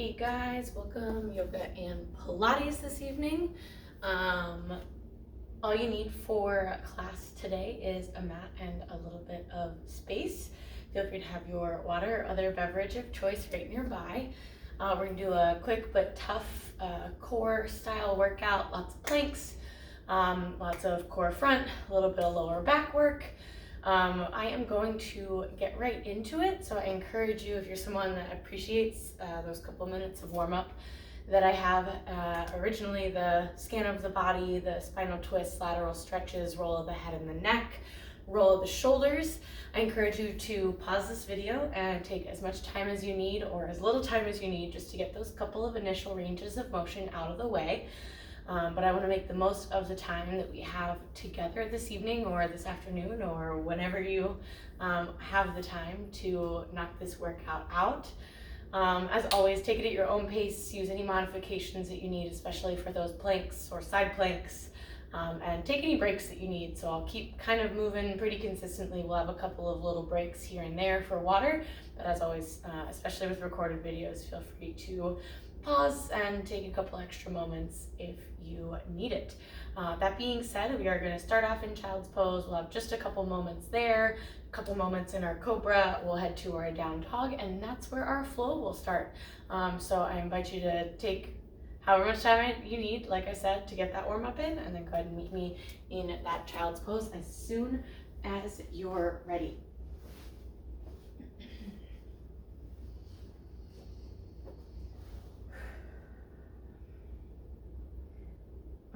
Hey guys, welcome yoga and Pilates this evening. All you need for class today is a mat and a little bit of space. Feel free to have your water or other beverage of choice right nearby. We're gonna do a quick but tough core style workout, lots of planks, lots of core front, a little bit of lower back work. I am going to get right into it, so I encourage you, if you're someone that appreciates those couple minutes of warm-up that I have, originally the scan of the body, the spinal twists, lateral stretches, roll of the head and the neck, roll of the shoulders. I encourage you to pause this video and take as much time as you need or as little time as you need just to get those couple of initial ranges of motion out of the way. But I want to make the most of the time that we have together this evening or this afternoon or whenever you have the time to knock this workout out. As always, take it at your own pace. Use any modifications that you need, especially for those planks or side planks, and take any breaks that you need. So I'll keep kind of moving pretty consistently. We'll have a couple of little breaks here and there for water, but as always, especially with recorded videos, feel free to pause and take a couple extra moments if you need it. That being said, we are going to start off in child's pose. We'll have just a couple moments there, a couple moments in our Cobra. We'll head to our down dog, and that's where our flow will start. So I invite you to take however much time you need, like I said, to get that warm up in, and then go ahead and meet me in that child's pose as soon as you're ready.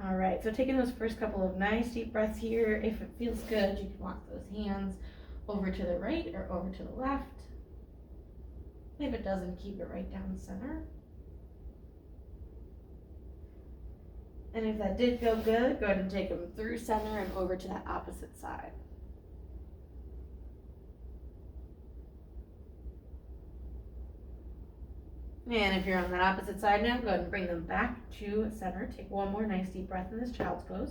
All right, so taking those first couple of nice deep breaths here. If it feels good, you can walk those hands over to the right or over to the left. If it doesn't, keep it right down center. And if that did feel good, go ahead and take them through center and over to that opposite side. And if you're on that opposite side now, go ahead and bring them back to center. Take one more nice deep breath in this child's pose.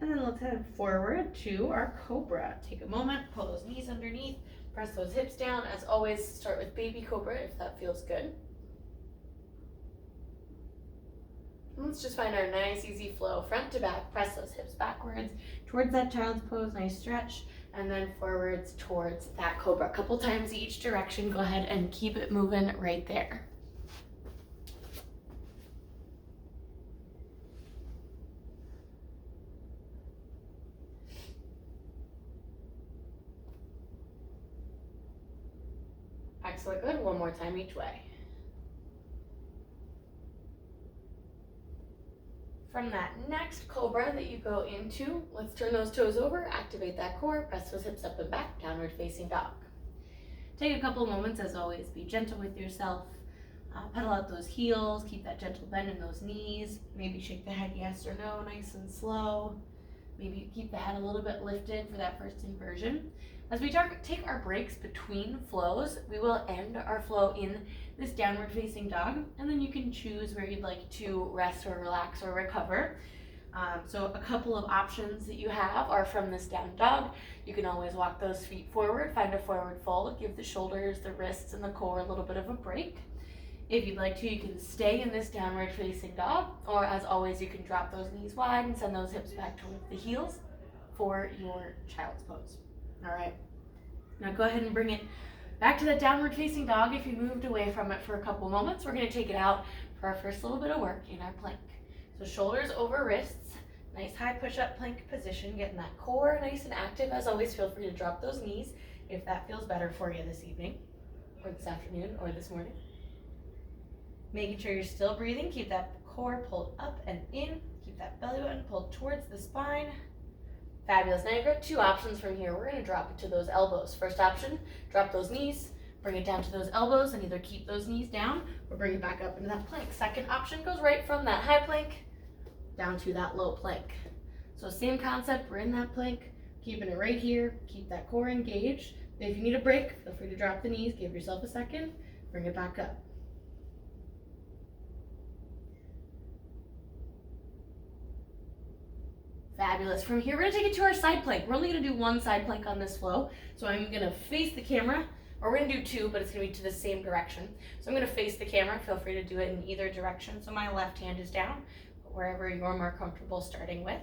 And then let's head forward to our Cobra. Take a moment, pull those knees underneath, press those hips down. As always, start with baby Cobra if that feels good. And let's just find our nice easy flow, front to back. Press those hips backwards towards that child's pose, nice stretch. And then forwards towards that Cobra. A couple times each direction. Go ahead and keep it moving right there. Excellent, good. One more time each way. From that next Cobra that you go into, let's turn those toes over, activate that core, press those hips up and back, downward facing dog. Take a couple moments, as always, be gentle with yourself. Pedal out those heels, keep that gentle bend in those knees. Maybe shake the head yes or no, nice and slow. Maybe keep the head a little bit lifted for that first inversion. As we take our breaks between flows, we will end our flow in this downward facing dog, and then you can choose where you'd like to rest or relax or recover. So a couple of options that you have are from this down dog. You can always walk those feet forward, find a forward fold, give the shoulders, the wrists, and the core a little bit of a break. If you'd like to, you can stay in this downward facing dog, or as always, you can drop those knees wide and send those hips back towards the heels for your child's pose. All right, now go ahead and bring it back to that downward facing dog. If you moved away from it for a couple moments, we're gonna take it out for our first little bit of work in our plank. So shoulders over wrists, nice high push-up plank position, getting that core nice and active. As always, feel free to drop those knees if that feels better for you this evening, or this afternoon, or this morning. Making sure you're still breathing, keep that core pulled up and in, keep that belly button pulled towards the spine. Fabulous. Now you've got two options from here. We're going to drop it to those elbows. First option, drop those knees, bring it down to those elbows, and either keep those knees down or bring it back up into that plank. Second option goes right from that high plank down to that low plank. So same concept, we're in that plank, keeping it right here, keep that core engaged. If you need a break, feel free to drop the knees, give yourself a second, bring it back up. Fabulous. From here, we're gonna take it to our side plank. We're only gonna do one side plank on this flow. So I'm gonna face the camera, or we're gonna do two, but it's gonna be to the same direction. So I'm gonna face the camera. Feel free to do it in either direction. So my left hand is down, wherever you're more comfortable starting with.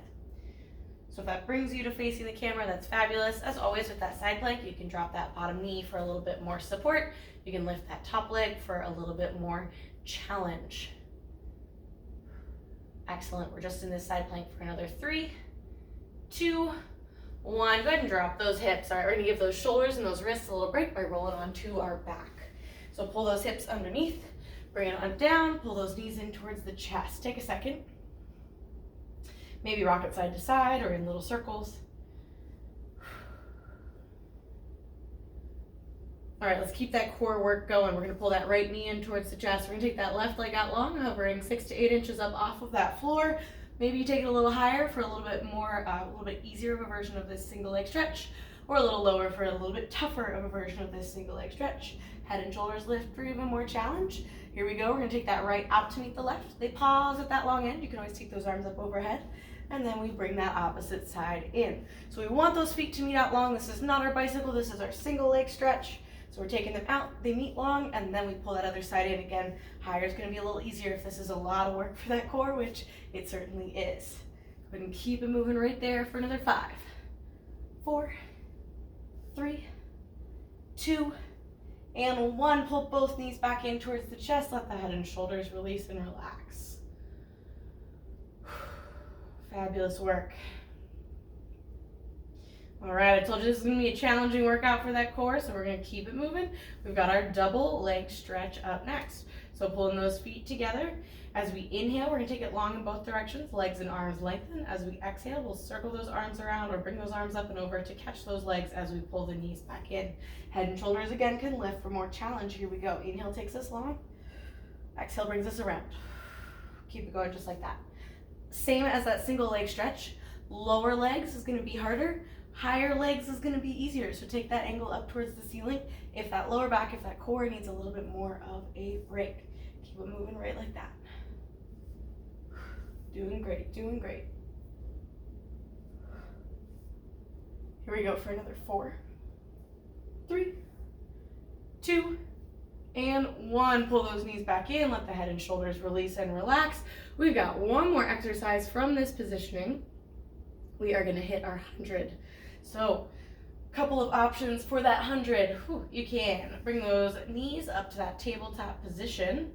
So if that brings you to facing the camera, that's fabulous. As always with that side plank, you can drop that bottom knee for a little bit more support. You can lift that top leg for a little bit more challenge. Excellent. We're just in this side plank for another 3, 2, 1. Go ahead and drop those hips. All right, we're gonna give those shoulders and those wrists a little break by rolling onto our back. So pull those hips underneath, bring it on down, pull those knees in towards the chest. Take a second. Maybe rock it side to side or in little circles. All right, let's keep that core work going. We're gonna pull that right knee in towards the chest. We're gonna take that left leg out long, hovering 6 to 8 inches up off of that floor. Maybe you take it a little higher for a little bit more, a little bit easier of a version of this single leg stretch, or a little lower for a little bit tougher of a version of this single leg stretch. Head and shoulders lift for even more challenge. Here we go, we're gonna take that right out to meet the left. They pause at that long end. You can always take those arms up overhead. And then we bring that opposite side in. So we want those feet to meet out long. This is not our bicycle, this is our single leg stretch. So we're taking them out, they meet long, and then we pull that other side in again. Higher is gonna be a little easier if this is a lot of work for that core, which it certainly is. Go ahead and keep it moving right there for another 5, 4, 3, 2, and 1. Pull both knees back in towards the chest. Let the head and shoulders release and relax. Fabulous work. All right, I told you this is gonna be a challenging workout for that core, so we're gonna keep it moving. We've got our double leg stretch up next. So pulling those feet together. As we inhale, we're gonna take it long in both directions, legs and arms lengthen. As we exhale, we'll circle those arms around or bring those arms up and over to catch those legs as we pull the knees back in. Head and shoulders again can lift for more challenge. Here we go. Inhale takes us long. Exhale brings us around. Keep it going just like that. Same as that single leg stretch. Lower legs is gonna be harder. Higher legs is gonna be easier. So take that angle up towards the ceiling. If that lower back, if that core needs a little bit more of a break. Keep it moving right like that. Doing great, doing great. Here we go for another 4, 3, 2, and 1. Pull those knees back in, let the head and shoulders release and relax. We've got one more exercise from this positioning. We are gonna hit our 100. So, a couple of options for that 100. You can bring those knees up to that tabletop position.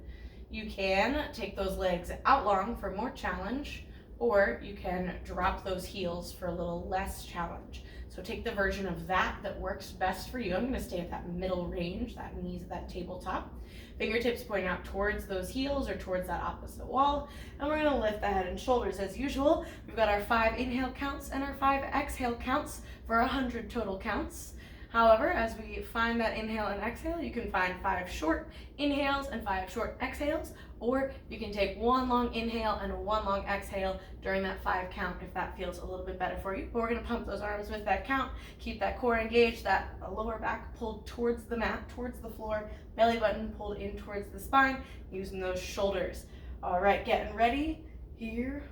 You can take those legs out long for more challenge, or you can drop those heels for a little less challenge. So take the version of that works best for you. I'm gonna stay at that middle range, that knees at that tabletop. Fingertips pointing out towards those heels or towards that opposite wall. And we're gonna lift the head and shoulders as usual. We've got our 5 inhale counts and our 5 exhale counts for 100 total counts. However, as we find that inhale and exhale, you can find 5 short inhales and 5 short exhales, or you can take 1 long inhale and 1 long exhale during that 5 count if that feels a little bit better for you. But we're gonna pump those arms with that count, keep that core engaged, that lower back pulled towards the mat, towards the floor, belly button pulled in towards the spine, using those shoulders. All right, getting ready. Here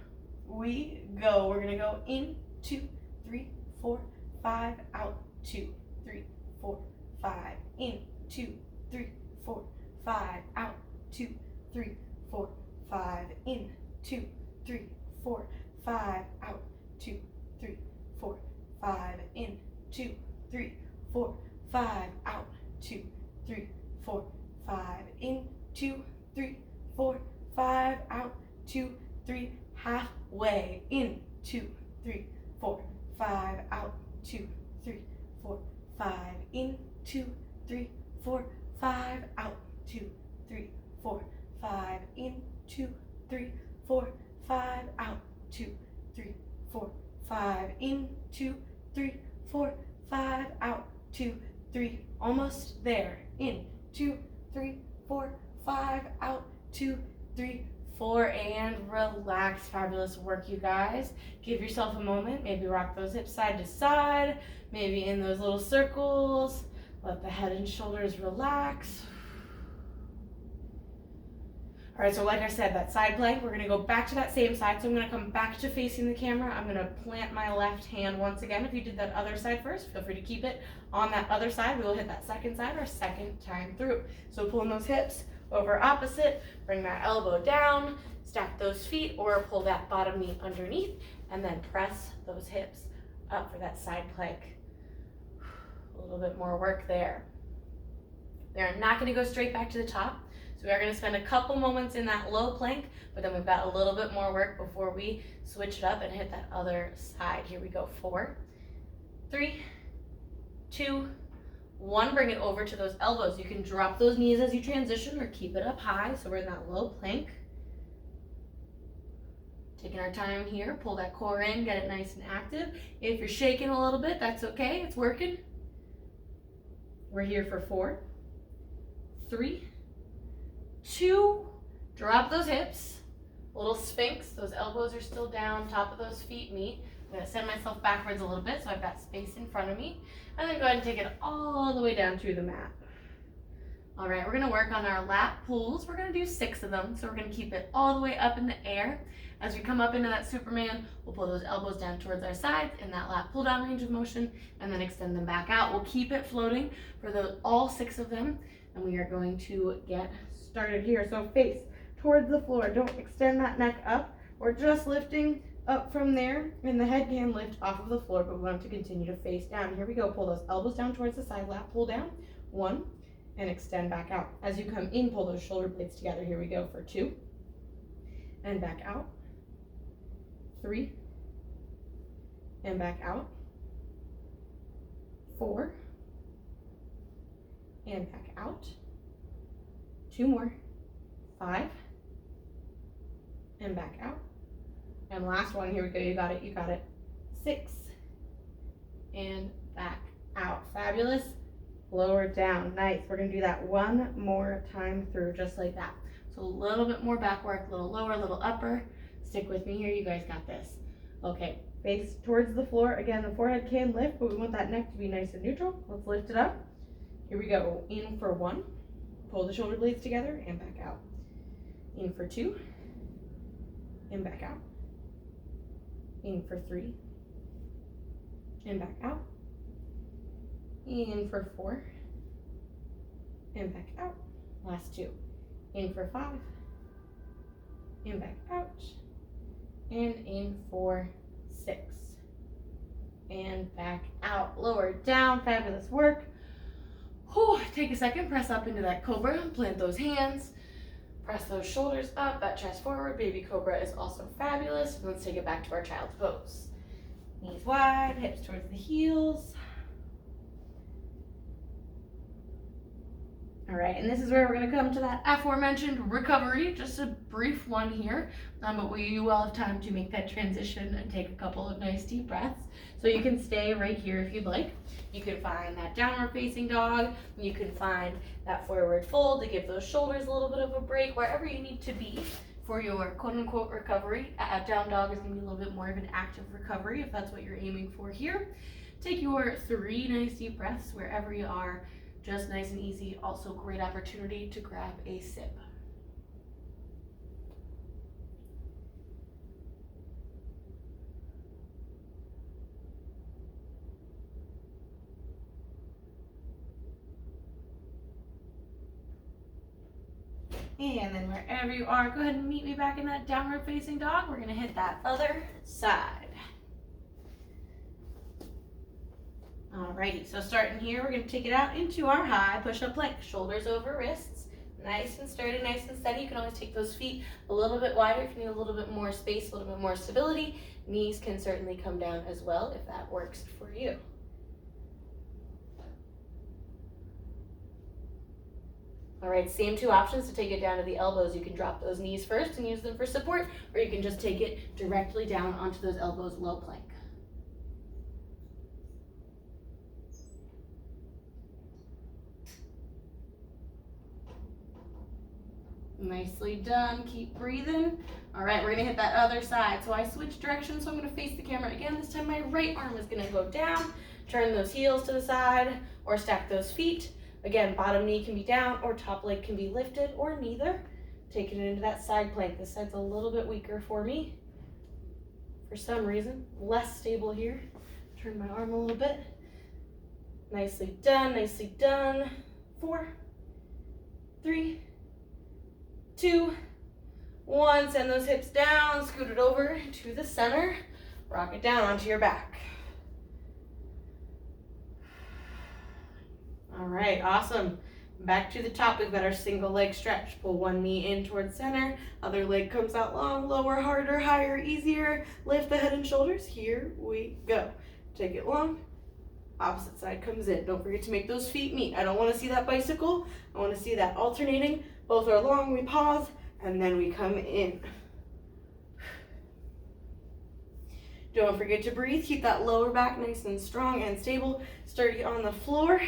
we go. We're gonna go in, 2, 3, 4, 5, out, 2, 3, 4, 5, in, 2, 3, 4, 5, out, 2, 3, 4, 5, in, 2, 3, 4, 5, out, 2, 3, 4, 5, in, 2, 3, 4, 5, out, 2, 3, 4, 5, in, 2, 3, 4, 5, out, 2, 3, halfway, in, 2, 3, 4, 5, out, 2, 3, 4, 5, in, 2, 3, 4, 5, out, 2, 3, 4, 5, in, 2, 3, 4, 5, out, 2, 3, 4, 5, in, 2, 3, 4, 5, out, 2, 3, almost there, in, 2, 3, 4, 5, out, 2, 3, 4, and relax. Fabulous work, you guys. Give yourself a moment, maybe rock those hips side to side, maybe in those little circles. Let the head and shoulders relax. All right, so like I said, that side plank, we're gonna go back to that same side. So I'm gonna come back to facing the camera. I'm gonna plant my left hand once again. If you did that other side first, feel free to keep it on that other side. We will hit that second side our second time through. So pulling those hips over opposite, bring that elbow down, stack those feet, or pull that bottom knee underneath, and then press those hips up for that side plank. A little bit more work there. We are not gonna go straight back to the top. So we are going to spend a couple moments in that low plank, but then we've got a little bit more work before we switch it up and hit that other side. Here we go. 4, 3, 2, 1. Bring it over to those elbows. You can drop those knees as you transition or keep it up high. So we're in that low plank. Taking our time here. Pull that core in, get it nice and active. If you're shaking a little bit, that's okay. It's working. We're here for 4, 3, 2, drop those hips, little sphinx, those elbows are still down, top of those feet meet. I'm going to send myself backwards a little bit so I've got space in front of me, and then go ahead and take it all the way down through the mat. All right, we're going to work on our lat pulls. We're going to do 6 of them, so we're going to keep it all the way up in the air. As we come up into that Superman, we'll pull those elbows down towards our sides in that lat pull down range of motion, and then extend them back out. We'll keep it floating for all 6 of them, and we are going to get started here. So face towards the floor. Don't extend that neck up. We're just lifting up from there, and the head can lift off of the floor, but we want to continue to face down. Here we go. Pull those elbows down towards the side, lat pull down. 1, and extend back out. As you come in, pull those shoulder blades together. Here we go for 2, and back out. 3, and back out. 4, and back out. 2 more. 5, and back out. And last one, here we go, you got it, you got it. 6, and back out. Fabulous. Lower down, nice. We're gonna do that one more time through, just like that. So a little bit more back work, a little lower, a little upper. Stick with me here, you guys got this. Okay, face towards the floor. Again, the forehead can lift, but we want that neck to be nice and neutral. Let's lift it up. Here we go, in for 1. Pull the shoulder blades together and back out. In for 2, and back out. In for 3, and back out. In for 4, and back out. Last 2. In for 5, and back out. And in for 6, and back out. Lower down, fabulous work. Whew. Take a second, press up into that Cobra, plant those hands, press those shoulders up, that chest forward. Baby Cobra is also fabulous. Let's take it back to our child's pose. Knees wide, hips towards the heels. All right, and this is where we're gonna come to that aforementioned recovery, just a brief one here, but you will have time to make that transition and take a couple of nice deep breaths. So you can stay right here if you'd like. You can find that downward facing dog. You can find that forward fold to give those shoulders a little bit of a break, wherever you need to be for your quote unquote recovery. Down dog is gonna be a little bit more of an active recovery if that's what you're aiming for here. Take your 3 nice deep breaths wherever you are. Just nice and easy. Also great opportunity to grab a sip. And then wherever you are, go ahead and meet me back in that downward facing dog. We're gonna hit that other side. Alrighty, so starting here, we're going to take it out into our high push-up plank. Shoulders over wrists, nice and sturdy, nice and steady. You can always take those feet a little bit wider if you need a little bit more space, a little bit more stability. Knees can certainly come down as well if that works for you. Alright, same 2 options to take it down to the elbows. You can drop those knees first and use them for support, or you can just take it directly down onto those elbows, low plank. Nicely done. Keep breathing. All right, we're gonna hit that other side. So I switch directions, so I'm gonna face the camera again. This time my right arm is gonna go down. Turn those heels to the side or stack those feet. Again, bottom knee can be down or top leg can be lifted or neither. Taking it into that side plank. This side's a little bit weaker for me. For some reason, less stable here. Turn my arm a little bit. Nicely done, nicely done. 4, 3, 2, 1. Send those hips down, scoot it over to the center. Rock it down onto your back. All right, awesome. Back to the top, we've got our single leg stretch. Pull one knee in towards center, other leg comes out long, lower, harder, higher, easier. Lift the head and shoulders. Here we go. Take it long, opposite side comes in. Don't forget to make those feet meet. I don't want to see that bicycle. I want to see that alternating. Both are long, we pause, and then we come in. Don't forget to breathe. Keep that lower back nice and strong and stable, sturdy on the floor.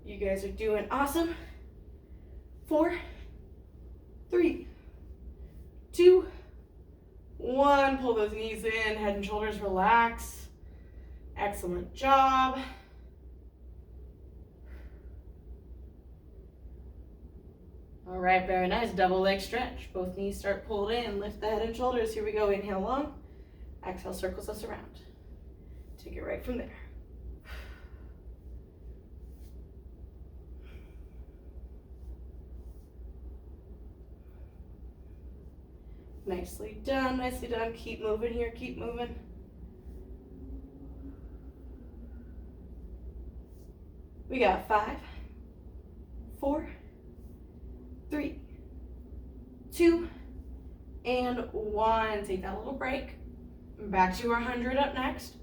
You guys are doing awesome. 4, 3, 2, 1. Pull those knees in, head and shoulders relax. Excellent job. All right, very nice. Double leg stretch. Both knees start pulled in. Lift the head and shoulders. Here we go. Inhale long. Exhale circles us around. Take it right from there. Nicely done, nicely done. Keep moving here, keep moving. We got 5, 4, 3, 2, and 1. Take that little break. Back to our 100 up next.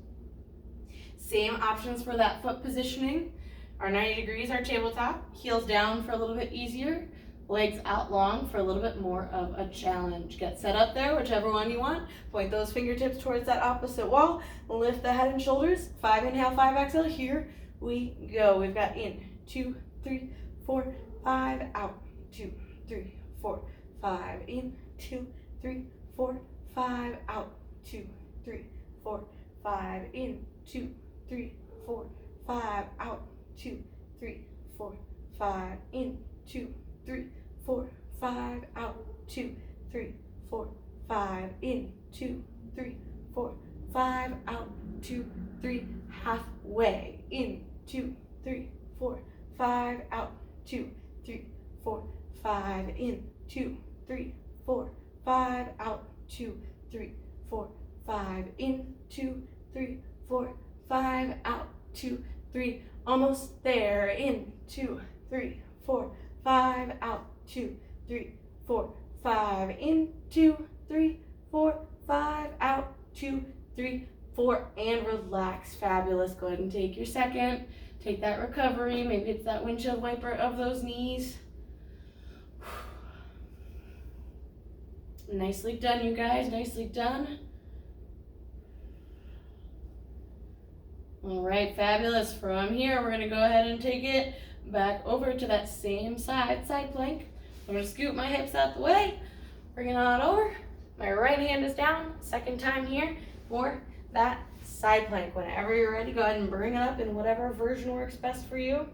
Same options for that foot positioning. Our 90 degrees, our tabletop. Heels down for a little bit easier. Legs out long for a little bit more of a challenge. Get set up there, whichever one you want. Point those fingertips towards that opposite wall. Lift the head and shoulders. 5 inhale, 5 exhale. Here we go. We've got in 2, 3, 4, 5, out. 2, 3, 4, 5, in 2, 3, 4, 5, out. 2, 3, 4, 5, in 2, 3, 4, 5, out. 2, 3, 4, 5, in 2, 3, 4, 5, out. 2, 3, 4, 5, in 2, 3, 4, 5, out. 2, 3, halfway. In 2, 3, 4, 5, out. 2, 3, 4, 5, in 2, 3, 4, 5, out. 2, 3, 4, 5, in 2, 3, 4, 5, out. 2, 3, almost there. In 2, 3, 4, 5, out. 2, 3, 4, 5, in 2, 3, 4, 5, out. 2, 3, 4, and relax. Fabulous. Go ahead and take your second. Take that recovery. Maybe it's that windshield wiper of those knees. Nicely done, you guys. Nicely done. All right, fabulous. From here, we're going to go ahead and take it back over to that same side plank. I'm going to scoot my hips out the way. Bring it on over. My right hand is down. Second time here for that side plank. Whenever you're ready, go ahead and bring it up in whatever version works best for you.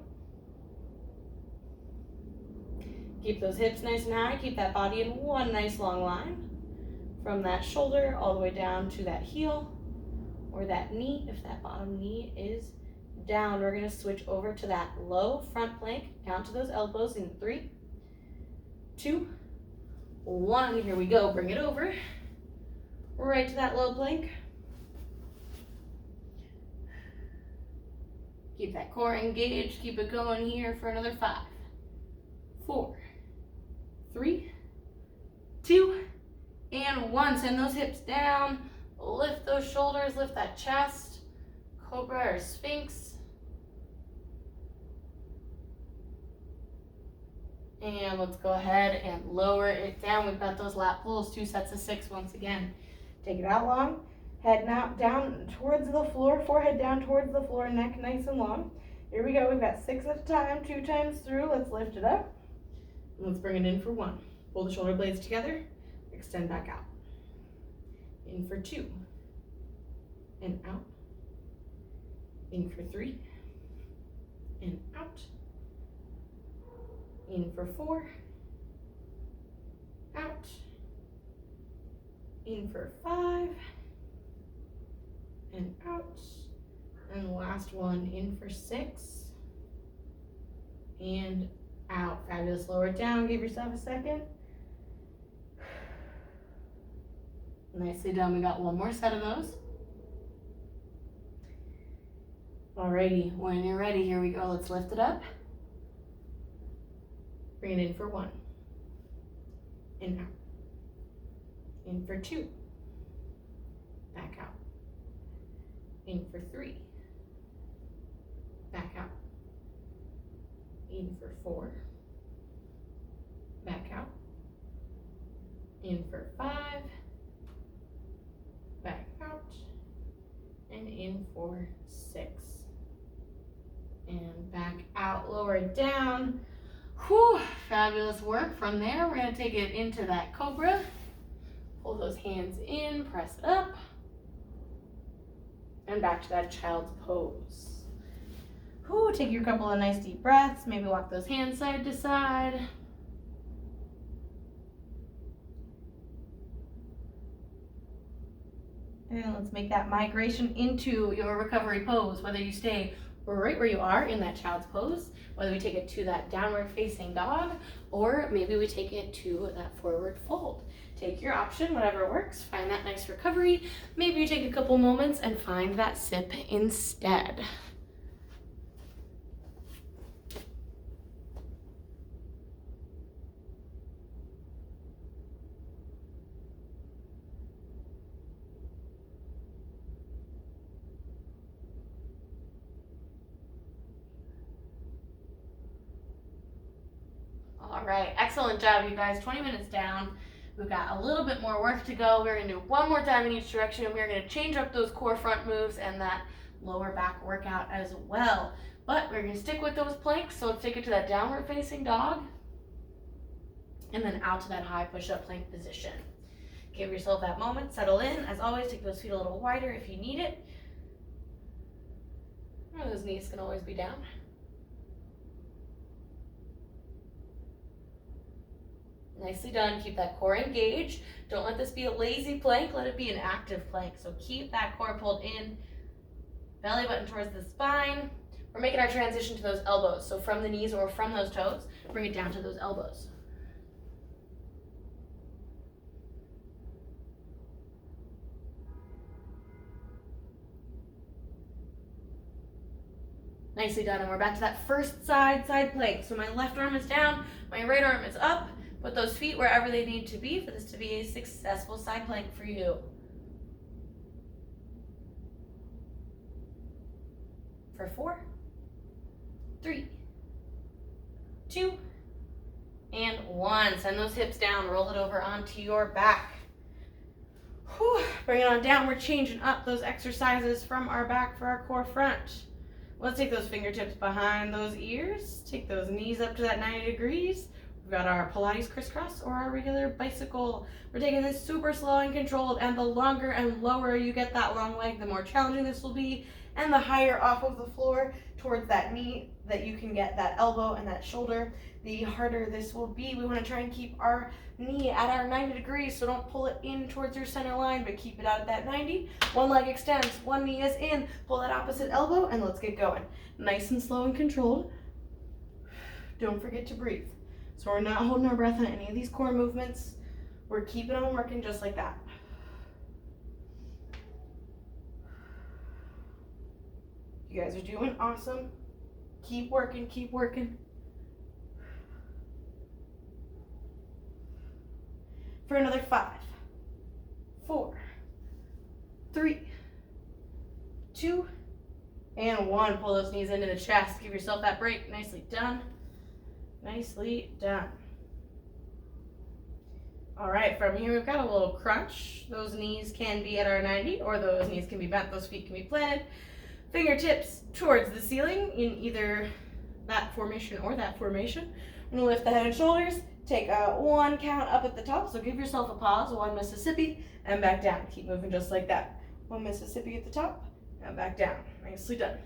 Keep those hips nice and high. Keep that body in one nice long line. From that shoulder all the way down to that heel or that knee. If that bottom knee is down, we're going to switch over to that low front plank. Down to those elbows in 3, 2, 1. Here we go. Bring it over. Right to that low plank. Keep that core engaged. Keep it going here for another 5, 4, 3, 2, and 1. Send those hips down. Lift those shoulders. Lift that chest. Cobra or Sphinx. And let's go ahead and lower it down. We've got those lat pulls, 2 sets of 6 once again. Take it out long. Head now down towards the floor, forehead down towards the floor, neck nice and long. Here we go. We've got 6 at a time, 2 times through. Let's lift it up. And let's bring it in for 1. Pull the shoulder blades together. Extend back out. In for 2. And out. In for 3. And out. In for 4. out. In for 5. And out. And the last one, in for 6. And out. Fabulous. Lower it down. Give yourself a second. Nicely done. We got one more set of those. Alrighty, when you're ready, here we go. Let's lift it up. Bring it in for 1. In, out. In for 2. Back out. In for 3. Back out. In for 4. Back out. In for 5. Back out. And in for 6. And back out, lower it down. Whew, fabulous work. From there, we're gonna take it into that Cobra. Pull those hands in, press it up. And back to that child's pose. Whew, take your couple of nice deep breaths. Maybe walk those hands side to side. And let's make that migration into your recovery pose, whether you stay right where you are in that child's pose, whether we take it to that downward facing dog, or maybe we take it to that forward fold. Take your option, whatever works. Find that nice recovery. Maybe you take a couple moments and find that sip instead. All right, excellent job, you guys. 20 minutes down. We've got a little bit more work to go. We're gonna do one more time in each direction. We're gonna change up those core front moves and that lower back workout as well. But we're gonna stick with those planks. So let's take it to that downward facing dog and then out to that high push-up plank position. Give yourself that moment, settle in. As always, take those feet a little wider if you need it. Those knees can always be down. Nicely done. Keep that core engaged. Don't let this be a lazy plank. Let it be an active plank. So keep that core pulled in. Belly button towards the spine. We're making our transition to those elbows. So from the knees or from those toes, bring it down to those elbows. Nicely done. And we're back to that first side plank. So my left arm is down, my right arm is up. Put those feet wherever they need to be for this to be a successful side plank for you. For 4, 3, 2, and 1. Send those hips down, roll it over onto your back. Whew. Bring it on down. We're changing up those exercises from our back for our core front. Let's take those fingertips behind those ears. Take those knees up to that 90 degrees. We've got our Pilates Crisscross or our regular bicycle. We're taking this super slow and controlled, and the longer and lower you get that long leg, the more challenging this will be, and the higher off of the floor towards that knee that you can get that elbow and that shoulder, the harder this will be. We want to try and keep our knee at our 90 degrees, so don't pull it in towards your center line, but keep it out at that 90. One leg extends, one knee is in, pull that opposite elbow, and let's get going. Nice and slow and controlled. Don't forget to breathe. So we're not holding our breath on any of these core movements. We're keeping on working just like that. You guys are doing awesome. Keep working, keep working. For another 5, 4, 3, 2, and 1. Pull those knees into the chest. Give yourself that break. Nicely done. Nicely done. All right, from here we've got a little crunch. Those knees can be at our 90, or those knees can be bent, those feet can be planted. Fingertips towards the ceiling in either that formation or that formation. I'm gonna lift the head and shoulders, take a 1 count up at the top, so give yourself a pause, 1 Mississippi, and back down. Keep moving just like that. 1 Mississippi at the top, and back down. Nicely done.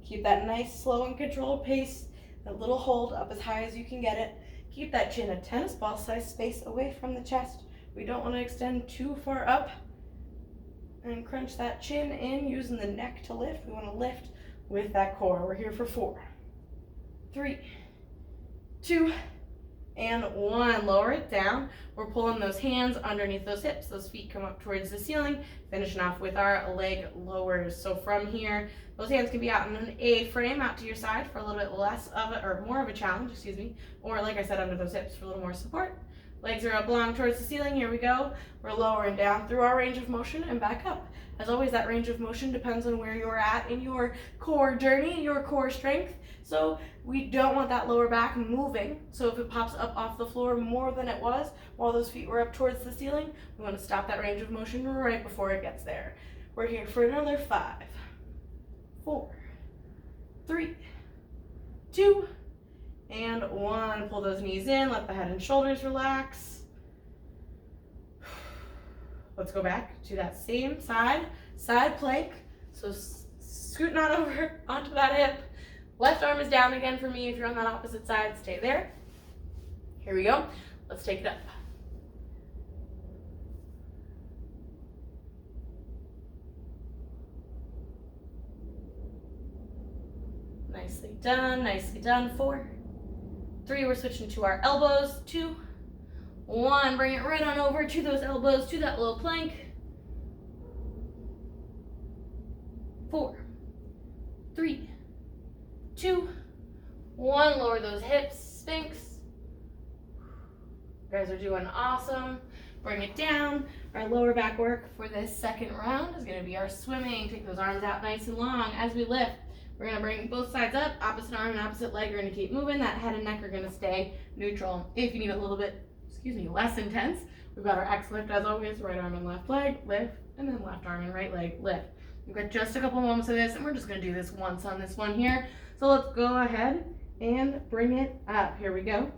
Keep that nice, slow and controlled pace. That little hold up as high as you can get it. Keep that chin a tennis ball size space away from the chest. We don't want to extend too far up. And crunch that chin in using the neck to lift. We want to lift with that core. We're here for 4, 3, 2, and 1. Lower it down. We're pulling those hands underneath those hips. Those feet come up towards the ceiling. Finishing off with our leg lowers. So from here, those hands can be out in an A frame out to your side for a little bit less of it, or more of a challenge, excuse me. Or like I said, under those hips for a little more support. Legs are up long towards the ceiling. Here we go. We're lowering down through our range of motion and back up. As always, that range of motion depends on where you're at in your core journey, your core strength. So we don't want that lower back moving. So if it pops up off the floor more than it was while those feet were up towards the ceiling, we want to stop that range of motion right before it gets there. We're here for another 5, 4, 3, 2, and 1. Pull those knees in, let the head and shoulders relax. Let's go back to that same side plank. So scooting on over onto that hip. Left arm is down again for me. If you're on that opposite side, stay there. Here we go. Let's take it up. Nicely done, nicely done. 4, 3, we're switching to our elbows. 2, 1, bring it right on over to those elbows, to that low plank. 4, 3, 2, 1, lower those hips, Sphinx. You guys are doing awesome. Bring it down. Our lower back work for this second round is gonna be our swimming. Take those arms out nice and long as we lift. We're gonna bring both sides up, opposite arm and opposite leg. We're gonna keep moving. That head and neck are gonna stay neutral. If you need it a little bit, less intense, we've got our X lift as always. Right arm and left leg, lift, and then left arm and right leg, lift. We've got just a couple moments of this, and we're just gonna do this once on this one here. So let's go ahead and bring it up. Here we go.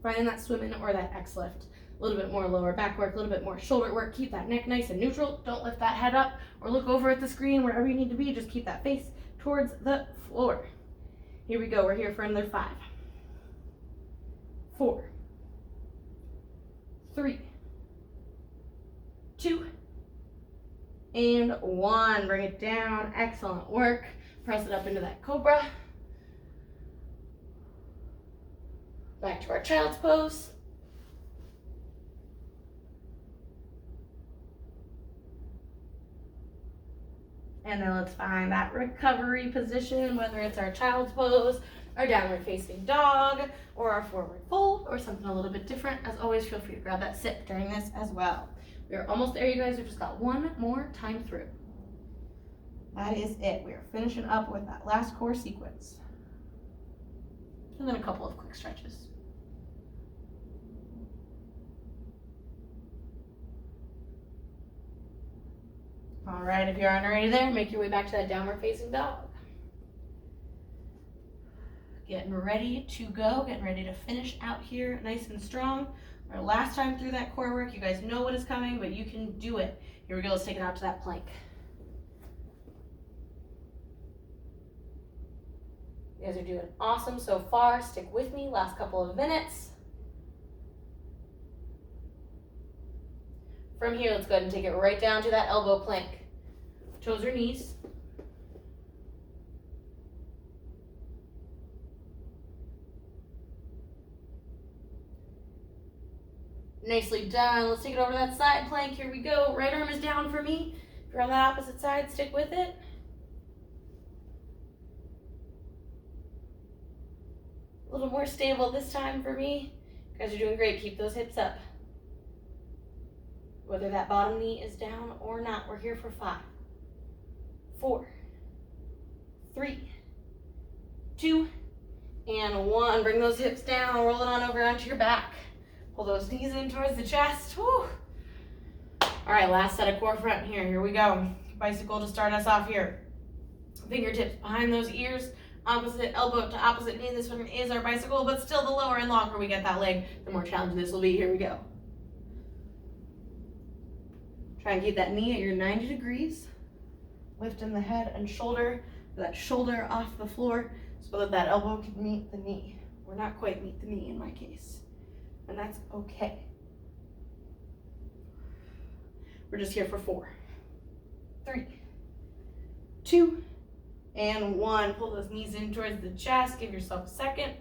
Finding that swim in or that X lift. A little bit more lower back work, a little bit more shoulder work. Keep that neck nice and neutral. Don't lift that head up or look over at the screen, wherever you need to be. Just keep that face towards the floor. Here we go. We're here for another 5, 4, 3, 2, and 1. Bring it down. Excellent work. Press it up into that Cobra. Back to our child's pose. And then let's find that recovery position, whether it's our child's pose, our downward facing dog, or our forward fold, or something a little bit different. As always, feel free to grab that sip during this as well. We are almost there, you guys. We've just got one more time through. That is it. We are finishing up with that last core sequence. And then a couple of quick stretches. All right, if you aren't already there, make your way back to that downward facing dog. Getting ready to go, getting ready to finish out here nice and strong. Our last time through that core work, you guys know what is coming, but you can do it. Here we go, let's take it out to that plank. You guys are doing awesome so far. Stick with me, last couple of minutes. From here, let's go ahead and take it right down to that elbow plank. Toes or knees. Nicely done. Let's take it over to that side plank. Here we go. Right arm is down for me. If you're on that opposite side, stick with it. A little more stable this time for me. You guys are doing great. Keep those hips up. Whether that bottom knee is down or not, we're here for 5, 4, 3, 2, and 1. Bring those hips down, roll it on over onto your back. Pull those knees in towards the chest. Woo. All right, last set of core front here. Here we go. Bicycle to start us off here. Fingertips behind those ears, opposite elbow to opposite knee. This one is our bicycle, but still the lower and longer we get that leg, the more challenging this will be. Here we go. Try and keep that knee at your 90 degrees. Lifting the head and shoulder, that shoulder off the floor so that that elbow can meet the knee. We're not quite meet the knee in my case, and that's okay. We're just here for 4, 3, 2, and 1. Pull those knees in towards the chest. Give yourself a second.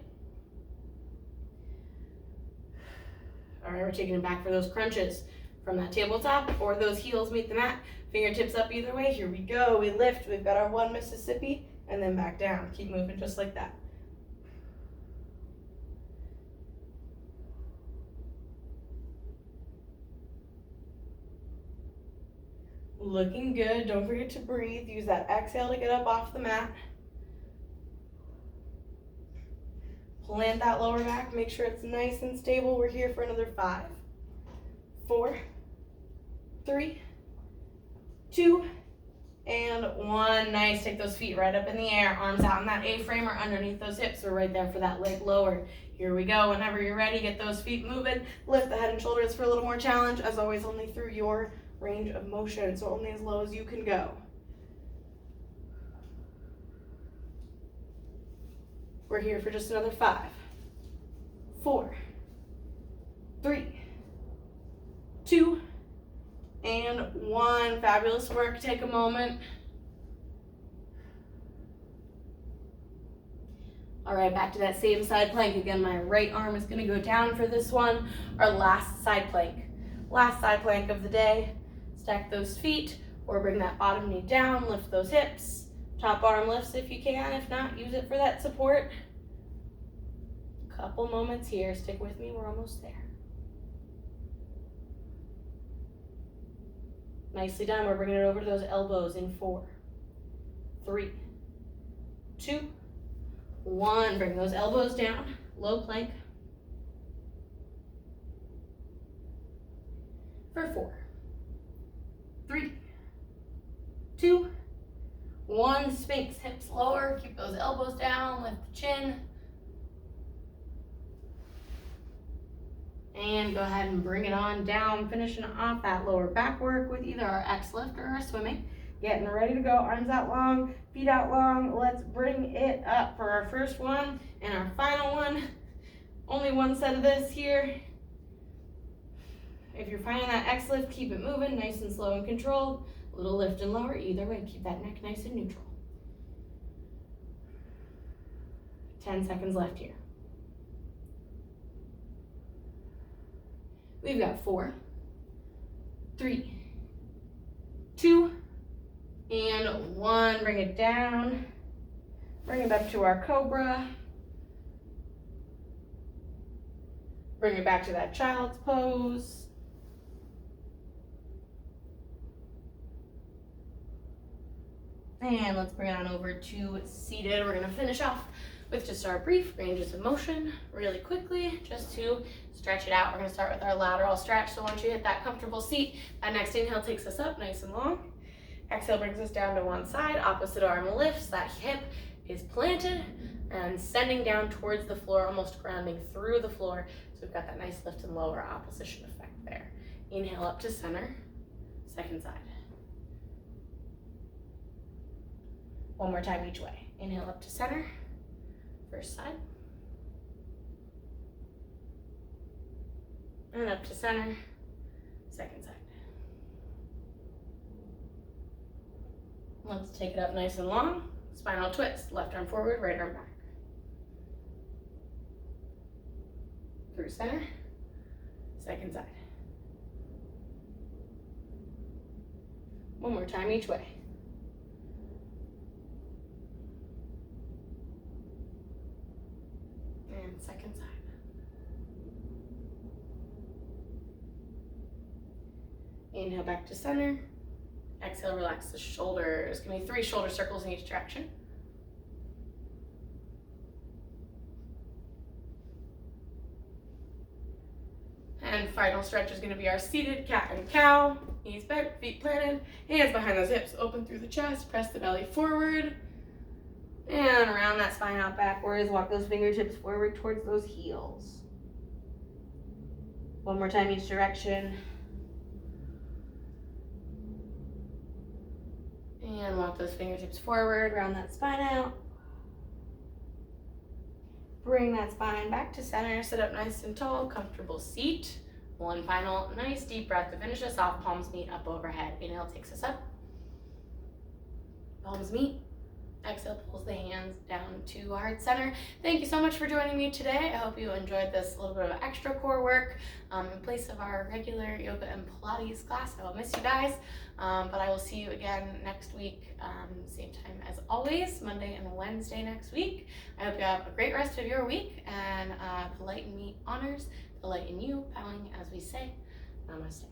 All right, we're taking it back for those crunches from that tabletop or those heels meet the mat. Fingertips up either way. Here we go. We lift. We've got our 1 Mississippi and then back down. Keep moving just like that. Looking good. Don't forget to breathe. Use that exhale to get up off the mat. Plant that lower back. Make sure it's nice and stable. We're here for another 5, 4, 3, 2, and 1. Nice. Take those feet right up in the air. Arms out in that A-frame or underneath those hips. We're right there for that leg lower. Here we go. Whenever you're ready, get those feet moving. Lift the head and shoulders for a little more challenge. As always, only through your range of motion, so only as low as you can go. We're here for just another 5, 4, 3, 2, and 1. Fabulous work. Take a moment. All right, back to that same side plank. Again, my right arm is going to go down for this one. Our last side plank. Last side plank of the day. Stack those feet or bring that bottom knee down. Lift those hips. Top arm lifts if you can. If not, use it for that support. Couple moments here. Stick with me. We're almost there. Nicely done. We're bringing it over to those elbows in 4, 3, 2, 1. Bring those elbows down. Low plank. For 4, 3, 2, 1. Sphinx. Hips lower. Keep those elbows down. Lift the chin. And go ahead and bring it on down, finishing off that lower back work with either our X lift or our swimming. Getting ready to go, arms out long, feet out long. Let's bring it up for our first one and our final one. Only one set of this here. If you're finding that X lift, keep it moving, nice and slow and controlled. A little lift and lower, either way, keep that neck nice and neutral. 10 seconds left here. We've got 4, 3, 2, and 1. Bring it down. Bring it up to our Cobra. Bring it back to that child's pose. And let's bring it on over to seated. We're gonna finish off with just our brief ranges of motion really quickly, just to stretch it out. We're gonna start with our lateral stretch. So once you hit that comfortable seat, that next inhale takes us up nice and long. Exhale brings us down to one side, opposite arm lifts, that hip is planted and sending down towards the floor, almost grounding through the floor. So we've got that nice lift and lower opposition effect there. Inhale up to center, second side. One more time each way. Inhale up to center, first side. And up to center, second side. Let's take it up nice and long. Spinal twist, left arm forward, right arm back. Through center, second side. One more time each way. And second side. Inhale back to center. Exhale, relax the shoulders. Give me 3 shoulder circles in each direction. And final stretch is going to be our seated cat and cow. Knees bent, feet planted, hands behind those hips, open through the chest, press the belly forward. And around that spine out backwards, walk those fingertips forward towards those heels. One more time each direction. And walk those fingertips forward, round that spine out. Bring that spine back to center, sit up nice and tall, comfortable seat. One final nice deep breath to finish us off. Palms meet up overhead. Inhale takes us up. Palms meet. Exhale pulls the hands down to heart center. Thank you so much for joining me today. I hope you enjoyed this little bit of extra core work in place of our regular yoga and Pilates class. I will miss you guys, but I will see you again next week, same time as always, Monday and Wednesday next week. I hope you have a great rest of your week, and the light in me honors the light in you, bowing as we say namaste.